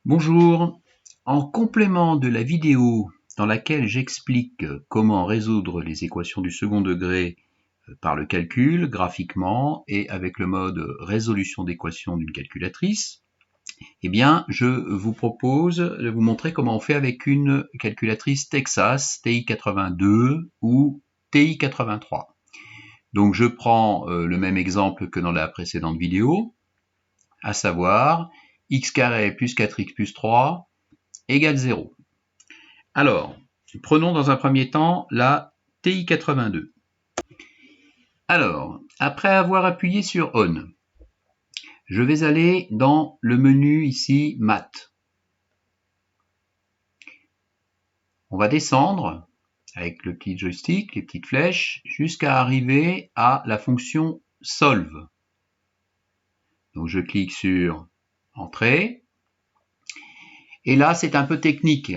Bonjour, en complément de la vidéo dans laquelle j'explique comment résoudre les équations du second degré par le calcul, graphiquement et avec le mode résolution d'équations d'une calculatrice, eh bien, je vous propose de vous montrer comment on fait avec une calculatrice Texas TI-82 ou TI-83. Donc je prends le même exemple que dans la précédente vidéo, à savoir x carré plus 4x plus 3 égale 0. Alors, prenons dans un premier temps la TI-82. Alors, après avoir appuyé sur On, je vais aller dans le menu ici Math. On va descendre avec le petit joystick, les petites flèches, jusqu'à arriver à la fonction Solve. Donc je clique sur Entrée. Et là, c'est un peu technique.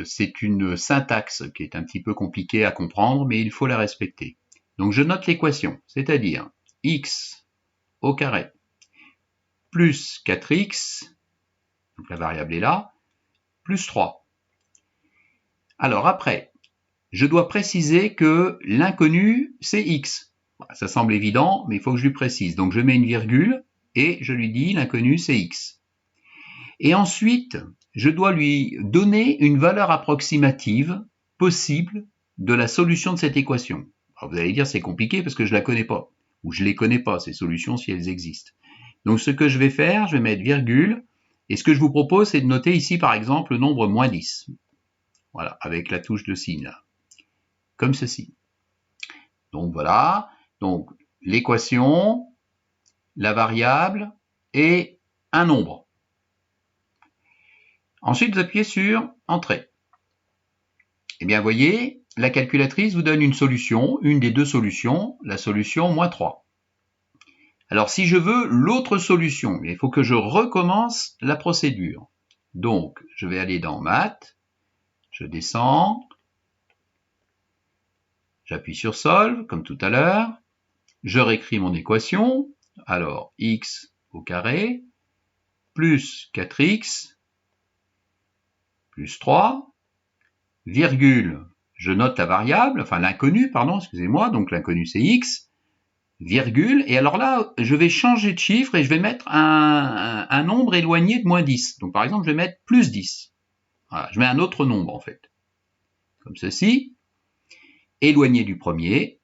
C'est une syntaxe qui est un petit peu compliquée à comprendre, mais il faut la respecter. Donc, je note l'équation, c'est-à-dire x au carré plus 4x, donc la variable est là, plus 3. Alors après, je dois préciser que l'inconnu, c'est x. Ça semble évident, mais il faut que je lui précise. Donc, je mets une virgule et je lui dis l'inconnu, c'est x. Et ensuite, je dois lui donner une valeur approximative possible de la solution de cette équation. Alors vous allez dire c'est compliqué parce que je ne la connais pas, ou je ne les connais pas, ces solutions, si elles existent. Donc ce que je vais faire, je vais mettre virgule, et ce que je vous propose, c'est de noter ici par exemple le nombre moins 10. Voilà, avec la touche de signe là, comme ceci. Donc voilà, donc l'équation, la variable et un nombre. Ensuite, vous appuyez sur Entrée. Eh bien, vous voyez, la calculatrice vous donne une solution, une des deux solutions, la solution moins 3. Alors, si je veux l'autre solution, il faut que je recommence la procédure. Donc, je vais aller dans Math, je descends, j'appuie sur Solve, comme tout à l'heure, je réécris mon équation, alors x au carré, plus 4x, plus 3, virgule, je note la variable, enfin l'inconnu, pardon, excusez-moi, donc l'inconnu c'est x, virgule, et alors là, je vais changer de chiffre et je vais mettre un nombre éloigné de moins 10. Donc par exemple, je vais mettre plus 10. Voilà, je mets un autre nombre en fait, comme ceci, éloigné du premier,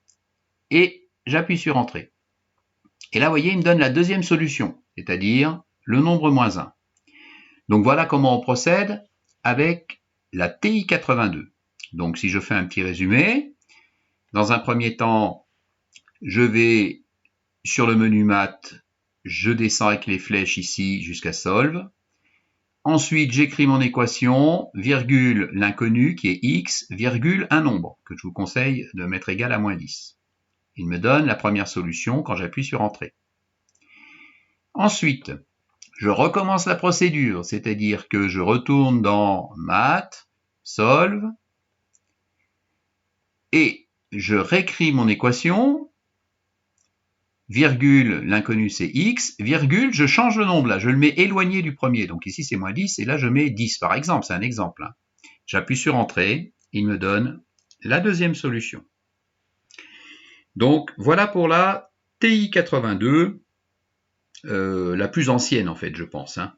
et j'appuie sur Entrée. Et là, vous voyez, il me donne la deuxième solution, c'est-à-dire le nombre moins 1. Donc voilà comment on procède avec la TI-82. Donc si je fais un petit résumé, dans un premier temps, je vais sur le menu Math, je descends avec les flèches ici jusqu'à Solve. Ensuite, j'écris mon équation, virgule l'inconnu qui est x, virgule un nombre que je vous conseille de mettre égal à moins 10. Il me donne la première solution quand j'appuie sur Entrée. Ensuite, je recommence la procédure, c'est-à-dire que je retourne dans Math, Solve, et je réécris mon équation, virgule, l'inconnu c'est x, virgule, je change le nombre là, je le mets éloigné du premier, donc ici c'est moins 10, et là je mets 10 par exemple, c'est un exemple. Hein. J'appuie sur Entrée, il me donne la deuxième solution. Donc voilà pour la TI-82, la plus ancienne en fait, je pense. Hein.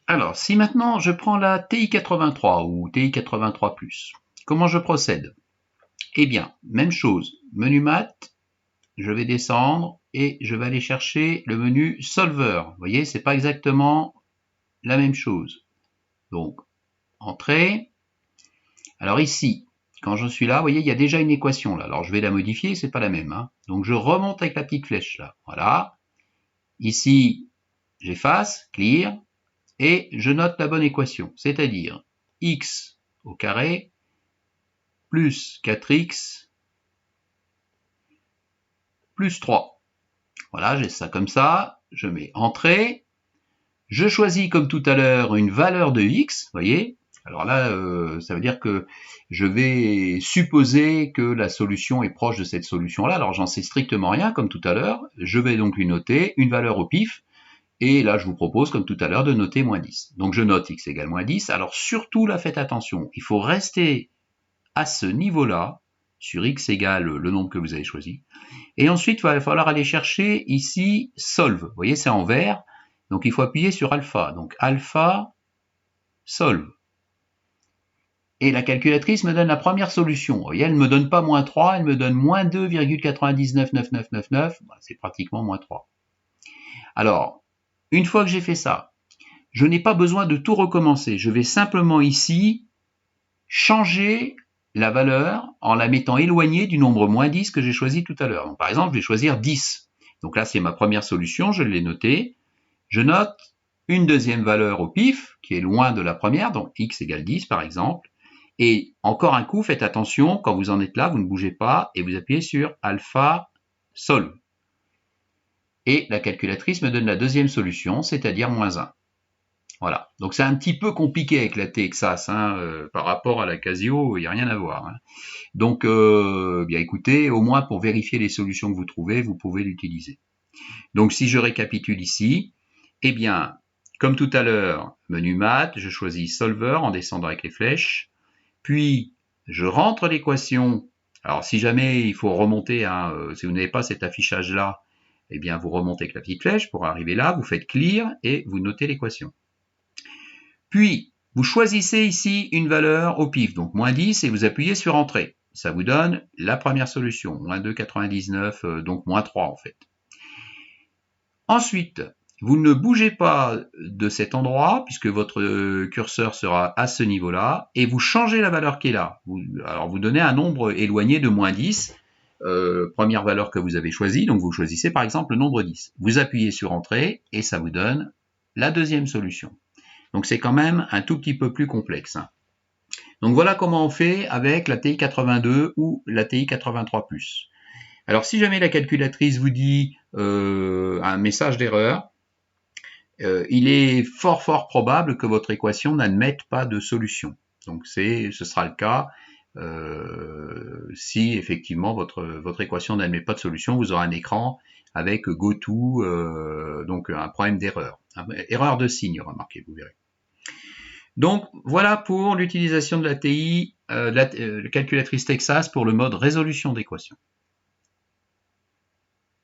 Alors, si maintenant je prends la TI-83 ou TI-83+, comment je procède? Eh bien, même chose, menu Math, je vais descendre et je vais aller chercher le menu Solver. Vous voyez, c'est pas exactement la même chose. Donc, Entrée. Alors ici, quand je suis là, vous voyez, il y a déjà une équation là. Alors je vais la modifier, c'est pas la même. Hein. Donc je remonte avec la petite flèche là. Voilà. Ici, j'efface, clear, et je note la bonne équation, c'est-à-dire x au carré plus 4x plus 3. Voilà, j'ai ça comme ça, je mets Entrée, je choisis comme tout à l'heure une valeur de x, vous voyez, alors là, ça veut dire que je vais supposer que la solution est proche de cette solution-là, alors j'en sais strictement rien, comme tout à l'heure, je vais donc lui noter une valeur au pif, Et là, je vous propose, comme tout à l'heure, de noter moins 10. Donc, je note x égale moins 10. Alors, surtout, là, faites attention. Il faut rester à ce niveau-là, sur x égale le nombre que vous avez choisi. Et ensuite, il va falloir aller chercher ici solve. Vous voyez, c'est en vert. Donc, il faut appuyer sur alpha. Donc, alpha solve. Et la calculatrice me donne la première solution. Vous voyez, elle ne me donne pas moins 3, elle me donne moins 2,999999. C'est pratiquement moins 3. Alors, une fois que j'ai fait ça, je n'ai pas besoin de tout recommencer. Je vais simplement ici changer la valeur en la mettant éloignée du nombre moins 10 que j'ai choisi tout à l'heure. Donc, par exemple, je vais choisir 10. Donc là, c'est ma première solution, je l'ai notée. Je note une deuxième valeur au pif, qui est loin de la première, donc x égale 10 par exemple. Et encore un coup, faites attention, quand vous en êtes là, vous ne bougez pas et vous appuyez sur alpha solve. Et la calculatrice me donne la deuxième solution, c'est-à-dire moins 1. Voilà. Donc c'est un petit peu compliqué avec la Texas, par rapport à la Casio, il n'y a rien à voir. Donc, bien écoutez, au moins pour vérifier les solutions que vous trouvez, vous pouvez l'utiliser. Donc si je récapitule ici, eh bien, comme tout à l'heure, menu maths, je choisis solver en descendant avec les flèches, puis je rentre l'équation. Alors si jamais il faut remonter, si vous n'avez pas cet affichage-là, eh bien vous remontez avec la petite flèche pour arriver là, vous faites clear et vous notez l'équation. Puis, vous choisissez ici une valeur au pif, donc moins 10, et vous appuyez sur Entrée. Ça vous donne la première solution, moins 2,99, donc moins 3 en fait. Ensuite, vous ne bougez pas de cet endroit, puisque votre curseur sera à ce niveau-là, et vous changez la valeur qui est là. Alors, vous donnez un nombre éloigné de moins 10, première valeur que vous avez choisie, donc vous choisissez par exemple le nombre 10. Vous appuyez sur Entrée, et ça vous donne la deuxième solution. Donc c'est quand même un tout petit peu plus complexe. Donc voilà comment on fait avec la TI 82 ou la TI 83+. Alors si jamais la calculatrice vous dit un message d'erreur, il est fort probable que votre équation n'admette pas de solution. Donc ce sera le cas si effectivement votre équation n'admet pas de solution, vous aurez un écran avec goto, donc un problème d'erreur. Erreur de signe, remarquez, vous verrez. Donc voilà pour l'utilisation de la TI, la calculatrice Texas pour le mode résolution d'équations.